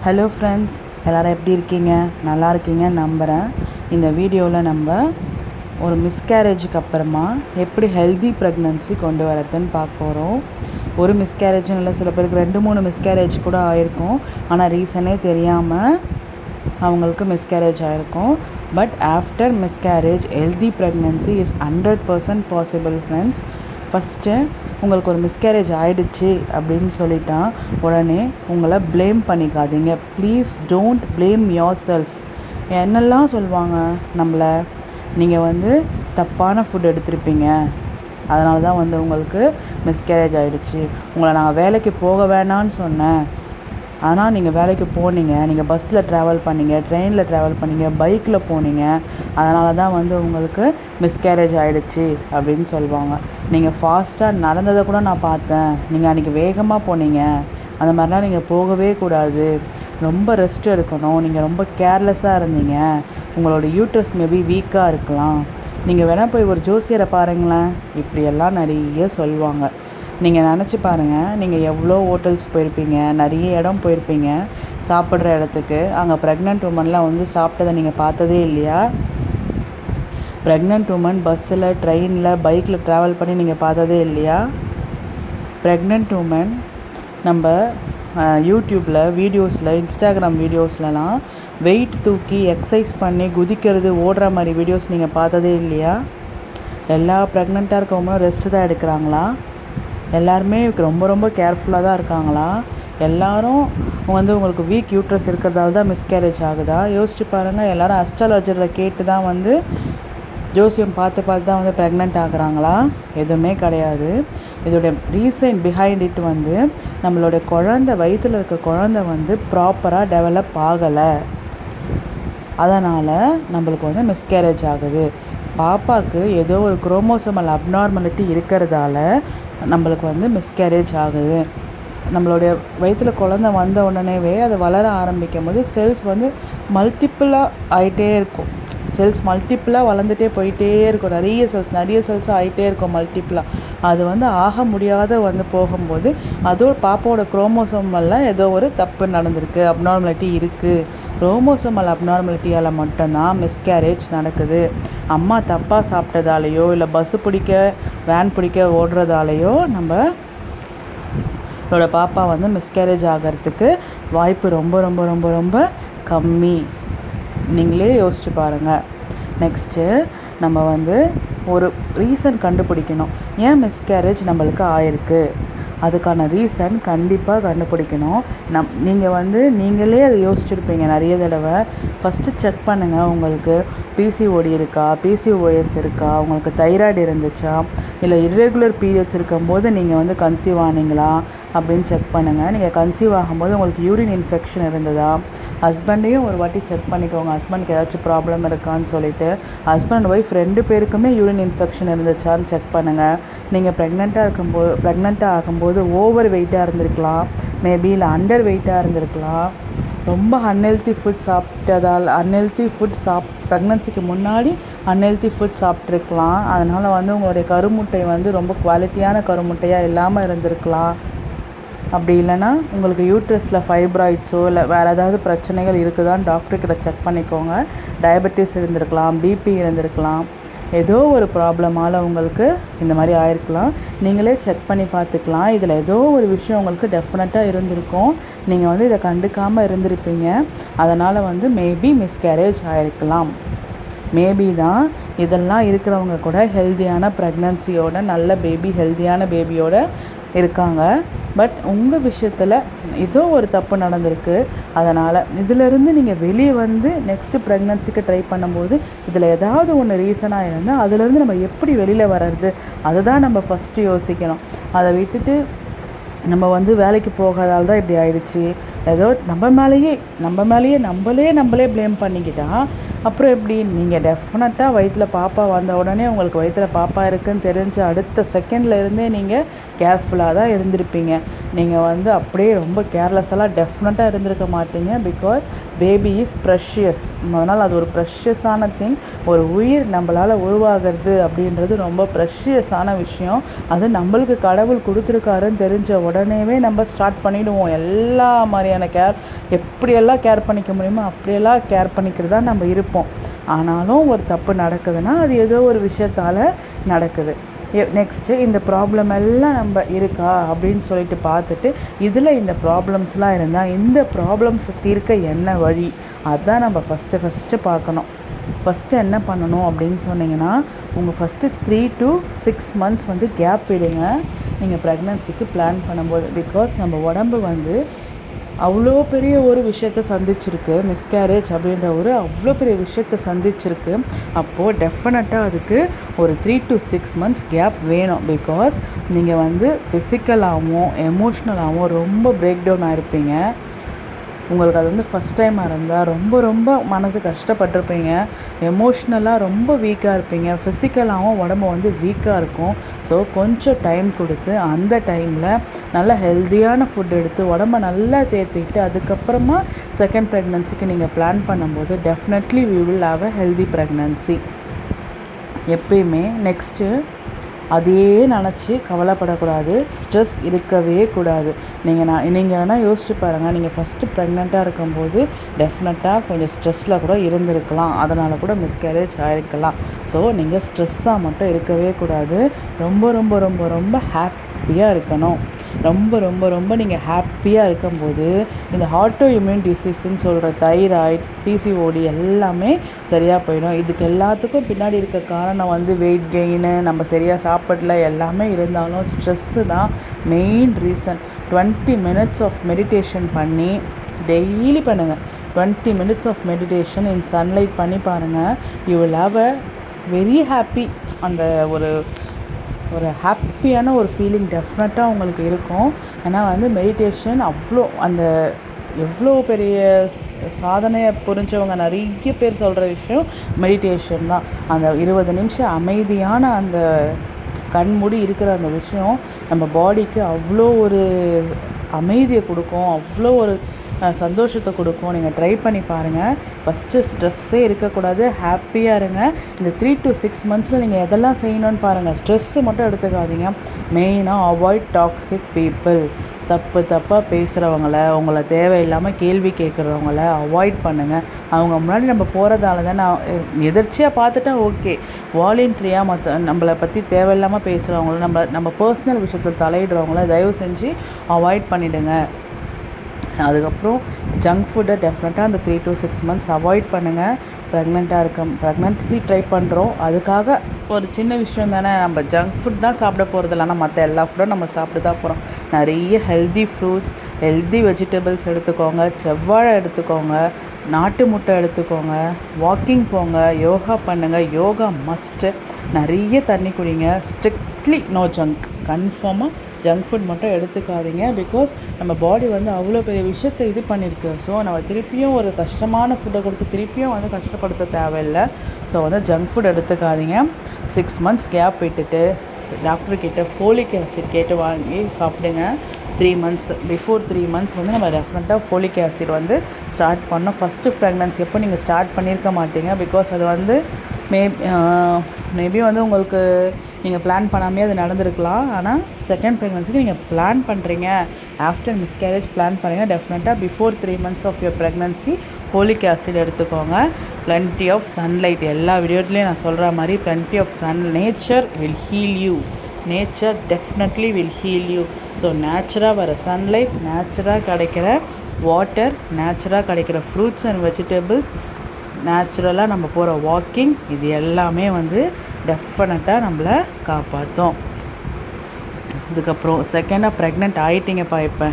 Hello friends, எல்லோரும் எப்படி இருக்கீங்க? நல்லா இருக்கீங்கன்னு நம்புகிறேன். இந்த வீடியோவில் நம்ம ஒரு மிஸ்கேரேஜுக்கு அப்புறமா எப்படி ஹெல்தி ப்ரெக்னன்சி கொண்டு வரதுன்னு பார்க்க போகிறோம். ஒரு மிஸ்கேரேஜும் இல்லை, சில பேருக்கு 2-3 மிஸ்கேரேஜ் கூட ஆயிருக்கும். ஆனால் ரீசனே தெரியாமல் அவங்களுக்கு மிஸ்கேரேஜ் ஆகிருக்கும். But after miscarriage healthy pregnancy is 100% possible friends. First உங்களுக்கு ஒரு மிஸ்கேரேஜ் ஆகிடுச்சு அப்படின்னு சொல்லிட்டா உடனே உங்களை ப்ளேம் பண்ணிக்காதீங்க. Please don't blame your self. என்னெல்லாம் சொல்லுவாங்க நம்மளை, நீங்கள் தப்பான ஃபுட் எடுத்திருப்பீங்க, அதனால தான் உங்களுக்கு மிஸ்கேரேஜ் ஆகிடுச்சு. உங்களை நான் வேலைக்கு போக வேணான்னு சொன்னேன், ஆனால் நீங்கள் வேலைக்கு போனீங்க. நீங்கள் பஸ்ஸில் ட்ராவல் பண்ணீங்க, ட்ரெயினில் ட்ராவல் பண்ணீங்க, பைக்கில் போனீங்க, அதனால தான் உங்களுக்கு மிஸ்கேரேஜ் ஆகிடுச்சு அப்படின்னு சொல்லுவாங்க. நீங்கள் ஃபாஸ்ட்டாக நடந்ததை கூட நான் பார்த்தேன், நீங்கள் அன்றைக்கி வேகமாக போனீங்க, அந்த மாதிரிலாம் நீங்கள் போகவே கூடாது, ரொம்ப ரெஸ்ட் எடுக்கணும், நீங்கள் ரொம்ப கேர்லெஸ்ஸாக இருந்தீங்க, உங்களோட யூட்ரஸ் மேபி வீக்காக இருக்கலாம், நீங்கள் வேணால் போய் ஒரு ஜோசியரை பாருங்களேன், இப்படியெல்லாம் நிறைய சொல்லுவாங்க. நீங்கள் நினச்சி பாருங்கள், நீங்கள் எவ்வளோ ஹோட்டல்ஸ் போயிருப்பீங்க, நிறைய இடம் போயிருப்பீங்க சாப்பிட்ற இடத்துக்கு. அங்கே ப்ரெக்னென்ட் உமன்லாம் சாப்பிட்டதை நீங்கள் பார்த்ததே இல்லையா? ப்ரெக்னென்ட் உமன் பஸ்ஸில், ட்ரெயினில், பைக்கில் ட்ராவல் பண்ணி நீங்கள் பார்த்ததே இல்லையா? ப்ரெக்னென்ட் உமன் நம்ம யூடியூப்பில் வீடியோஸில், இன்ஸ்டாகிராம் வீடியோஸ்லலாம் வெயிட் தூக்கி எக்ஸசைஸ் பண்ணி குதிக்கிறது, ஓடுற மாதிரி வீடியோஸ் நீங்கள் பார்த்ததே இல்லையா? எல்லா ப்ரெக்னெண்ட்டாக இருக்கவங்களும் ரெஸ்ட்டு தான் எடுக்கிறாங்களா? எல்லாருமே ரொம்ப ரொம்ப கேர்ஃபுல்லாக தான் இருக்காங்களா? எல்லோரும் உங்களுக்கு வீக் யூட்ரஸ் இருக்கிறதால தான் மிஸ்கேரேஜ் ஆகுதா? யோசிச்சு பாருங்கள். எல்லோரும் அஸ்ட்ராலஜரில் கேட்டு தான் ஜோசியம் பார்த்து தான் ப்ரெக்னென்ட் ஆகுறாங்களா? எதுவுமே கிடையாது. இதோடைய ரீசன் பிஹைண்ட் இட் நம்மளோட குழந்தை, வயிற்றில் இருக்க குழந்தை ப்ராப்பராக டெவலப் ஆகலை, அதனால் நம்மளுக்கு மிஸ்கேரேஜ் ஆகுது. பாப்பாவுக்கு ஏதோ ஒரு குரோமோசோமல் அப்நார்மலிட்டி இருக்கிறதால நம்மளுக்கு மிஸ்கேரேஜ் ஆகுது. நம்மளுடைய வயிற்றில் குழந்தை வந்த உடனேவே அது வளர ஆரம்பிக்கும் போது செல்ஸ் மல்டிப்புளாக ஆகிட்டே இருக்கும். செல்ஸ் மல்டிப்புளாக வளர்ந்துட்டே போயிட்டே இருக்கும். நிறைய செல்ஸ் ஆகிட்டே இருக்கும் மல்டிப்புளாக. அது ஆக முடியாத போகும்போது அதோட பாப்பாவோட குரோமோசோமெல்லாம் ஏதோ ஒரு தப்பு நடந்திருக்கு, அப்நார்மலிட்டி இருக்குது. குரோமோசோமல் அப்நார்மலிட்டியால் மட்டும்தான் மிஸ்கேரேஜ் நடக்குது. அம்மா தப்பாக சாப்பிட்டதாலேயோ இல்லை பஸ்ஸு பிடிக்க, வேன் பிடிக்க ஓடுறதாலேயோ நம்மளோட பாப்பா மிஸ்கேரேஜ் ஆகிறதுக்கு வாய்ப்பு ரொம்ப ரொம்ப ரொம்ப ரொம்ப கம்மி. நீங்களே யோசிச்சு பாருங்கள். நெக்ஸ்ட்டு நம்ம ஒரு ரீசன் கண்டுபிடிக்கணும். ஏன் மிஸ்கேரேஜ் நம்மளுக்கு ஆயிருக்கு, அதுக்கான ரீசன் கண்டிப்பாக கண்டுபிடிக்கணும். நீங்கள் நீங்களே அதை யோசிச்சுருப்பீங்க நிறைய தடவை. ஃபஸ்ட்டு செக் பண்ணுங்கள், உங்களுக்கு பிசிஓடி இருக்கா, பிசிஓஎஸ் இருக்கா, உங்களுக்கு தைராய்டு இருந்துச்சா, இல்லை இர்ரெகுலர் பீரியட்ஸ் இருக்கும்போது நீங்கள் கன்சீவ் ஆனீங்களா அப்படின்னு செக் பண்ணுங்கள். நீங்கள் கன்சீவ் ஆகும்போது உங்களுக்கு யூரின் இன்ஃபெக்ஷன் இருந்ததா, ஹஸ்பண்டையும் ஒரு வாட்டி செக் பண்ணிக்கோங்க, ஹஸ்பண்டுக்கு ஏதாச்சும் ப்ராப்ளம் இருக்கான்னு சொல்லிட்டு. ஹஸ்பண்ட் அண்ட் ஒய்ஃப் 2 பேருக்குமே யூரின் இன்ஃபெக்ஷன் இருந்துச்சான்னு செக் பண்ணுங்கள். நீங்கள் ப்ரெக்னெண்ட்டாக ஆகும்போது ஓவர் வெயிட்டாக இருந்திருக்கலாம், மேபி இல்லை அண்டர் வெயிட்டாக இருந்திருக்கலாம், ரொம்ப அன்ஹெல்த்தி ஃபுட் சாப்பிட்டதால், ப்ரெக்னன்சிக்கு முன்னாடி அன்ஹெல்த்தி ஃபுட் சாப்பிட்ருக்கலாம். அதனால் உங்களுடைய கருமுட்டை ரொம்ப குவாலிட்டியான கருமுட்டையாக இல்லாமல் இருந்திருக்கலாம். அப்படி இல்லைன்னா உங்களுக்கு யூட்ரஸில் ஃபைப்ராய்ட்ஸோ இல்லை வேறு ஏதாவது பிரச்சனைகள் இருக்குதான்னு டாக்டர்கிட்ட செக் பண்ணிக்கோங்க. டயபெட்டிஸ் இருந்திருக்கலாம், பிபி இருந்திருக்கலாம், ஏதோ ஒரு ப்ராப்ளமால் உங்களுக்கு இந்த மாதிரி ஆயிருக்கலாம். நீங்களே செக் பண்ணி பார்த்துக்கலாம். இதில் ஏதோ ஒரு விஷயம் உங்களுக்கு டெஃபினட்டாக இருந்திருக்கும். நீங்கள் இதை கண்டுக்காமல் இருந்திருப்பீங்க. அதனால் மேபி மிஸ்கேரேஜ் ஆகிருக்கலாம். மேபி தான். இதெல்லாம் இருக்கிறவங்க கூட ஹெல்த்தியான ப்ரெக்னன்சியோட, நல்ல பேபி, ஹெல்த்தியான பேபியோட இருக்காங்க. பட் உங்கள் விஷயத்தில் ஏதோ ஒரு தப்பு நடந்திருக்கு. அதனால் இதிலேருந்து நீங்கள் வெளியே நெக்ஸ்ட்டு ப்ரெக்னன்சிக்கு ட்ரை பண்ணும்போது இதில் ஏதாவது ஒன்று ரீசனாக இருந்தால் அதிலேருந்து நம்ம எப்படி வெளியில் வர்றது, அதை தான் நம்ம ஃபஸ்ட்டு யோசிக்கணும். அதை விட்டுட்டு நம்ம வேலைக்கு போகாதால் தான் இப்படி ஆயிடுச்சு, ஏதோ நம்ம மேலேயே நம்மளே ப்ளேம் பண்ணிக்கிட்டால் அப்புறம் எப்படி? நீங்கள் டெஃபினட்டாக வயிற்றில் பாப்பா வந்த உடனே உங்களுக்கு வயிற்றில் பாப்பா இருக்குதுன்னு தெரிஞ்ச அடுத்த செகண்டில் இருந்தே நீங்கள் கேர்ஃபுல்லாக தான் இருந்திருப்பீங்க. நீங்கள் அப்படியே ரொம்ப கேர்லெஸ்ஸெல்லாம் டெஃபினட்டாக இருந்திருக்க மாட்டீங்க. Because baby is precious. அதனால் அது ஒரு ப்ரெஷியஸான திங். ஒரு உயிர் நம்மளால் உருவாகிறது அப்படின்றது ரொம்ப ப்ரெஷியஸான விஷயம். அது நம்மளுக்கு கடவுள் கொடுத்துருக்காருன்னு தெரிஞ்ச உடனேவே நம்ம ஸ்டார்ட் பண்ணிவிடுவோம். எல்லா மாதிரியான கேர் எப்படியெல்லாம் கேர் பண்ணிக்க முடியுமோ அப்படியெல்லாம் கேர் பண்ணிக்கிறது தான் நம்ம இருப்போம். ஆனாலும் ஒரு தப்பு நடக்குதுன்னா அது ஏதோ ஒரு விஷயத்தால் நடக்குது. நெக்ஸ்ட்டு இந்த ப்ராப்ளம் எல்லாம் நம்ம இருக்கா அப்படின்னு சொல்லிட்டு பார்த்துட்டு இதில் இந்த ப்ராப்ளம்ஸ்லாம் இருந்தால் இந்த ப்ராப்ளம்ஸை தீர்க்க என்ன வழி, அதுதான் நம்ம ஃபஸ்ட்டு பார்க்கணும். ஃபஸ்ட்டு என்ன பண்ணணும் அப்படின்னு சொன்னிங்கன்னா, உங்கள் ஃபஸ்ட்டு 3 to 6 months வந்து கேப் விடுங்க நீங்கள் ப்ரெக்னன்சிக்கு பிளான் பண்ணும்போது. பிகாஸ் நம்ம உடம்பு வந்து அவ்வளோ பெரிய ஒரு விஷயத்தை சந்திச்சிருக்கு. மிஸ்கேரேஜ் அப்படின்ற ஒரு அவ்வளோ பெரிய விஷயத்தை சந்திச்சிருக்கு. அப்போது டெஃபினட்டாக அதுக்கு ஒரு 3 to 6 months கேப் வேணும். பிகாஸ் நீங்கள் வந்து ஃபிசிக்கலாகவும் எமோஷ்னலாகவும் ரொம்ப பிரேக் டவுன் ஆகிருப்பீங்க. உங்களுக்கு அது வந்து ஃபஸ்ட் டைமாக இருந்தால் ரொம்ப மனசு கஷ்டப்பட்டிருப்பீங்க. எமோஷ்னலாக ரொம்ப வீக்காக இருப்பீங்க. ஃபிசிக்கலாகவும் உடம்பு வந்து வீக்காக இருக்கும். ஸோ கொஞ்சம் டைம் கொடுத்து அந்த டைமில் நல்ல ஹெல்த்தியான ஃபுட் எடுத்து உடம்ப நல்லா தேர்த்திக்கிட்டு அதுக்கப்புறமா செகண்ட் ப்ரெக்னன்சிக்கு நீங்கள் பிளான் பண்ணும்போது definitely we will have a healthy pregnancy. எப்பயுமே நெக்ஸ்ட்டு அதையே நினச்சி கவலைப்படக்கூடாது. ஸ்ட்ரெஸ் இருக்கவே கூடாது. நீங்கள் வேணால் யோசிச்சு பாருங்கள். நீங்கள் ஃபஸ்ட்டு ப்ரெக்னெண்ட்டாக இருக்கும்போது டெஃபினட்டாக கொஞ்சம் ஸ்ட்ரெஸ்ஸில் கூட இருந்திருக்கலாம். அதனால் கூட மிஸ்கேரேஜ் ஆகிருக்கலாம். ஸோ நீங்கள் ஸ்ட்ரெஸ்ஸாக மட்டும் இருக்கவே கூடாது. ரொம்ப ஹாப்பியாக இருக்கணும். ரொம்ப நீங்கள் ஹாப்பியாக இருக்கும்போது இந்த ஆட்டோ இம்யூன் டிசீஸ்ன்னு சொல்கிற தைராய்டு, பிசிஓடி எல்லாமே சரியாக போயிடும். இதுக்கு எல்லாத்துக்கும் பின்னாடி இருக்க காரணம் வந்து வெயிட் கெயின், நம்ம சரியாக சாப்பிடல எல்லாமே இருந்தாலும் ஸ்ட்ரெஸ்ஸு தான் main reason. 20 minutes of meditation பண்ணி டெய்லி பண்ணுங்கள். 20 minutes of meditation in sunlight பண்ணி பாருங்கள். You will have a very happy. அந்த ஒரு ஹாப்பியான ஒரு ஃபீலிங் டெஃபினட்டாக உங்களுக்கு இருக்கும். ஏன்னா வந்து மெடிடேஷன் அவ்வளோ எவ்வளோ பெரிய சாதனையை புரிஞ்சவங்க நிறைய பேர் சொல்கிற விஷயம் மெடிடேஷன் தான். அந்த 20 நிமிஷம் அமைதியான அந்த கண்மூடி இருக்கிற அந்த விஷயம் நம்ம பாடிக்கு அவ்வளோ ஒரு அமைதியை கொடுக்கும், அவ்வளோ ஒரு சந்தோஷத்தை கொடுக்கும். நீங்கள் ட்ரை பண்ணி பாருங்கள். ஃபஸ்ட்டு ஸ்ட்ரெஸ்ஸே இருக்கக்கூடாது, ஹாப்பியாக இருங்க. இந்த 3 to 6 months நீங்கள் எதெல்லாம் செய்யணும்னு பாருங்கள். ஸ்ட்ரெஸ்ஸு மட்டும் எடுத்துக்காதீங்க. மெயினாக அவாய்ட் டாக்ஸிக் பீப்புள். தப்பாக பேசுகிறவங்கள, உங்களை தேவையில்லாமல் கேள்வி கேட்குறவங்கள அவாய்ட் பண்ணுங்கள். அவங்க முன்னாடி நம்ம போகிறதால தான் நான் எதிர்ச்சியாக பார்த்துட்டா ஓகே. வாலண்டரியாக நம்மளை பற்றி தேவையில்லாமல் பேசுகிறவங்கள, நம்ம பர்சனல் விஷயத்தில் தலையிடுறவங்கள தயவு செஞ்சு அவாய்ட் பண்ணிவிடுங்க. அதுக்கப்புறம் ஜங்க் ஃபுட்டை டெஃபினட்டாக அந்த 3 to 6 months அவாய்ட் பண்ணுங்கள். ப்ரெக்னன்சி ட்ரை பண்ணுறோம், அதுக்காக ஒரு சின்ன விஷயம் தானே. நம்ம ஜங்க் ஃபுட் தான் சாப்பிட போகிறதில்ல, ஆனால் மற்ற எல்லா ஃபுட்டும் நம்ம சாப்பிட்டு தான் போகிறோம். நிறைய ஹெல்தி ஃப்ரூட்ஸ், ஹெல்தி வெஜிடபிள்ஸ் எடுத்துக்கோங்க. செவ்வாழை எடுத்துக்கோங்க, நாட்டு முட்டை எடுத்துக்கோங்க, வாக்கிங் போங்க, யோகா பண்ணுங்கள். யோகா மஸ்ட்டு. நிறைய தண்ணி குடிங்க. Strictly no junk. கன்ஃபார்மாக ஜங்க் ஃபுட் மட்டும் எடுத்துக்காதீங்க. பிகாஸ் நம்ம பாடி வந்து அவ்வளோ பெரிய விஷயத்தை இது பண்ணியிருக்கு. ஸோ நம்ம திருப்பியும் ஒரு கஷ்டமான ஃபுட்டை கொடுத்து திருப்பியும் வந்து கஷ்டப்படுத்த தேவையில்லை. ஸோ வந்து ஜங்க் ஃபுட் எடுத்துக்காதீங்க. 6 months கேப் விட்டுட்டு டாக்டர்கிட்ட ஃபோலிக் ஆசிட் கேட்டு வாங்கி சாப்பிடுங்க. 3 months பிஃபோர் 3 months வந்து நம்ம டெஃபினட்டாக ஃபோலிக் ஆசிட் வந்து ஸ்டார்ட் பண்ணோம். ஃபஸ்ட்டு ப்ரெக்னன்சி எப்போ நீங்கள் ஸ்டார்ட் பண்ணியிருக்க மாட்டீங்க. பிகாஸ் அது வந்து மேபி வந்து உங்களுக்கு நீங்கள் பிளான் பண்ணாமே அது நடந்திருக்கலாம். ஆனால் செகண்ட் ப்ரெக்னன்சிக்கு நீங்கள் பிளான் பண்ணுறீங்க, ஆஃப்டர் மிஸ்கேரேஜ் பிளான் பண்ணுறீங்க, டெஃபினட்டாக before 3 months of your pregnancy folic acid எடுத்துக்கோங்க. plenty of sunlight. எல்லா வீடியோட்லேயும் நான் சொல்கிற மாதிரி plenty of nature will heal you. Nature definitely will heal you. So நேச்சராக வர சன்லைட், நேச்சராக கிடைக்கிற வாட்டர், நேச்சராக கிடைக்கிற ஃப்ரூட்ஸ் அண்ட் வெஜிடபிள்ஸ், நேச்சுரலாக நம்ம போகிற வாக்கிங், இது எல்லாமே வந்து டெஃபினட்டாக நம்மளை காப்பாற்றும். அதுக்கப்புறம் செகண்டாக ப்ரெக்னென்ட் ஆகிட்டீங்கப்பா.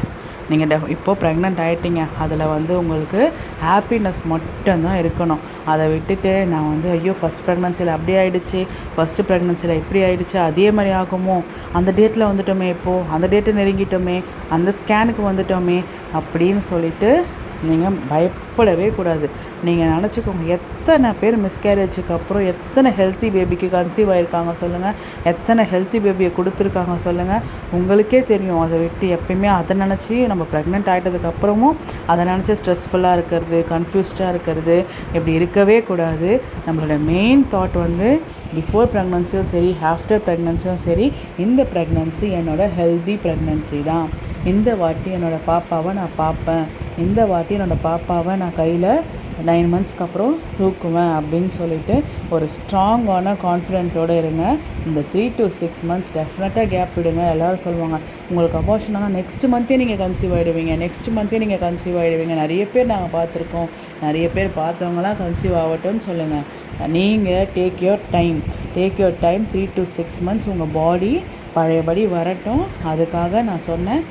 நீங்கள் இப்போது ப்ரெக்னென்ட் ஆகிட்டீங்க. அதில் வந்து உங்களுக்கு ஹாப்பினஸ் மட்டும்தான் இருக்கணும். அதை விட்டுட்டு நான் வந்து ஐயோ ஃபஸ்ட் ப்ரெக்னன்சியில் அப்படி ஆகிடுச்சு, ஃபஸ்ட்டு ப்ரெக்னன்சியில் இப்படி ஆகிடுச்சு, அதே மாதிரி ஆகுமோ, அந்த டேட்டில் வந்துட்டோமே, இப்போது அந்த டேட்டை நெருங்கிட்டோமே, அந்த ஸ்கேனுக்கு வந்துட்டோமே அப்படின்னு சொல்லிட்டு நீங்கள் பயப்படவே கூடாது. நீங்கள் நினச்சிக்கோங்க, எத்தனை பேர் மிஸ்கேரேஜுக்கு அப்புறம் எத்தனை ஹெல்த்தி பேபிக்கு கன்சீவ் ஆகிருக்காங்க சொல்லுங்கள், எத்தனை ஹெல்த்தி பேபியை கொடுத்துருக்காங்க சொல்லுங்கள். உங்களுக்கே தெரியும். அதை விட்டு எப்பயுமே அதை நினச்சி நம்ம ப்ரெக்னென்ட் ஆகிட்டதுக்கப்புறமும் அதை நினச்சி ஸ்ட்ரெஸ்ஃபுல்லாக இருக்கிறது, கன்ஃபியூஸ்டாக இருக்கிறது இப்படி இருக்கவே கூடாது. நம்மளோட மெயின் தாட் வந்து பிஃபோர் ப்ரெக்னன்சியும் சரி, ஆஃப்டர் ப்ரெக்னன்சியும் சரி, இந்த ப்ரெக்னன்சி என்னோடய ஹெல்தி ப்ரெக்னன்சி தான். இந்த வாட்டி என்னோடய பாப்பாவை நான் பார்ப்பேன், இந்த வாட்டி என்னோடய பாப்பாவை நான் கையில் 9 மந்த்ஸ்க்கு அப்புறம் தூக்குவேன் அப்படின்னு சொல்லிட்டு ஒரு ஸ்ட்ராங்கான கான்ஃபிடென்ட்டோடு இருங்க. இந்த 3 to 6 மந்த்ஸ் டெஃபினட்டாக கேப் விடுங்க. எல்லோரும் சொல்லுவாங்க, உங்களுக்கு அபார்ஷன் ஆனால் நெக்ஸ்ட் மந்த்தே நீங்கள் கன்சீவ் ஆகிடுவீங்க, நெக்ஸ்ட் மந்த்தே நீங்கள் கன்சீவ் ஆகிடுவீங்க. நிறைய பேர் நாங்கள் பார்த்துருக்கோம், நிறைய பேர் பார்த்தவங்களாம் கன்சீவ் ஆகட்டும்னு சொல்லுங்கள். நீங்கள் take your time 3 to 6 months உங்கள் பாடி பழையபடி வரட்டும். அதுக்காக நான் சொன்னேன்,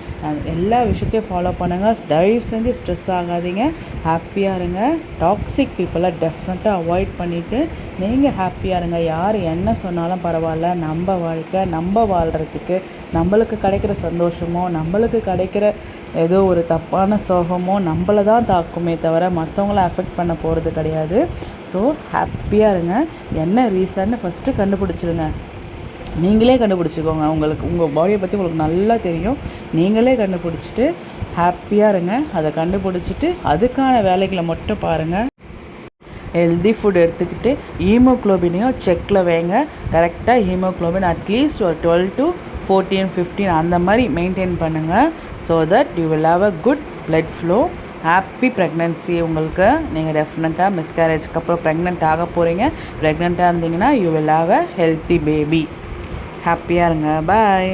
எல்லா விஷயத்தையும் ஃபாலோ பண்ணுங்கள். தயவு செஞ்சு ஸ்ட்ரெஸ் ஆகாதீங்க, ஹாப்பியாக இருங்க. டாக்ஸிக் பீப்புளை டெஃபினட்டாக அவாய்ட் பண்ணிவிட்டு நீங்கள் ஹாப்பியாக இருங்க. யார் என்ன சொன்னாலும் பரவாயில்ல. நம்ம வாழ்க்கை நம்ம வாழ்கிறதுக்கு நம்மளுக்கு கிடைக்கிற சந்தோஷமோ, நம்மளுக்கு கிடைக்கிற ஏதோ ஒரு தப்பான சோகமோ நம்மளை தான் தாக்குமே தவிர மற்றவங்கள அஃபெக்ட் பண்ண போகிறது கிடையாது. ஸோ ஹாப்பியாக இருங்க. என்ன ரீசன்னு ஃபஸ்ட்டு கண்டுபிடிச்சிருங்க. நீங்களே கண்டுபிடிச்சிக்கோங்க. உங்களுக்கு உங்கள் பாடியை பற்றி உங்களுக்கு நல்லா தெரியும். நீங்களே கண்டுபிடிச்சிட்டு ஹாப்பியாக இருங்க. அதை கண்டுபிடிச்சிட்டு அதுக்கான வேலைகளை மட்டும் பாருங்கள். ஹெல்தி ஃபுட் எடுத்துக்கிட்டு ஹீமோக்ளோபினையும் செக்கில் வைங்க. கரெக்டாக ஹீமோக்ளோபின் அட்லீஸ்ட் ஒரு 12 to 14, 15 அந்த மாதிரி மெயின்டைன் பண்ணுங்கள். So that you will have a good blood flow. Happy pregnancy உங்களுக்கு. நீங்கள் டெஃபினட்டாக மிஸ்கேரேஜ்க்கு அப்புறம் ப்ரெக்னென்ட் ஆக போகிறீங்க. ப்ரெக்னெண்ட்டாக இருந்தீங்கன்னா you will have a healthy baby. ஹாப்பியாக இருங்க. பாய்.